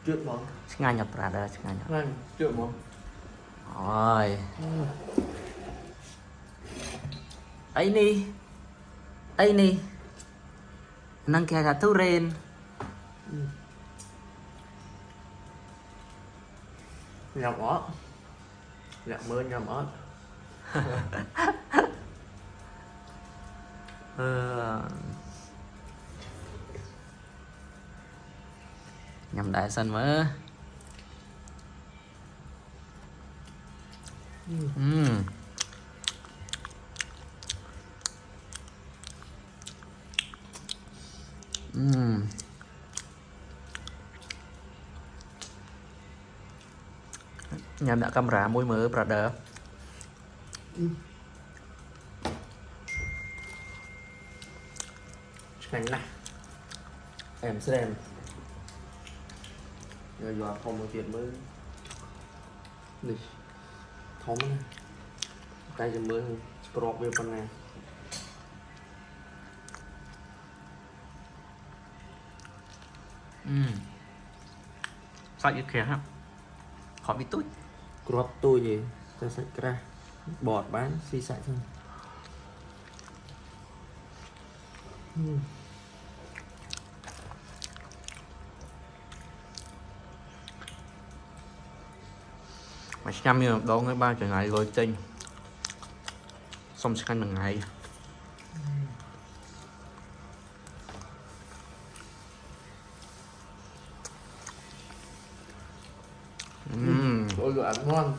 Trước món ngay nhập ra đây ngay nhập ngon trước món rồi ấy ni nâng kè cả tu rên nhầm ớt nhầm mơ nhầm ớt nhằm đại sân mới nhằm đã camera môi mỡ brother Nhanh này em xem rồi giờ không một chuyện mới đi thống này tay cho mới crop về phần này sao như kìa ha khó bị tút crop tôi gì ta sẽ ra bọt bán xì sạch thôi mà nhằm như đó ngay ba ngày rồi tinh xong sẽ ăn ngày ôi đồ ăn ngon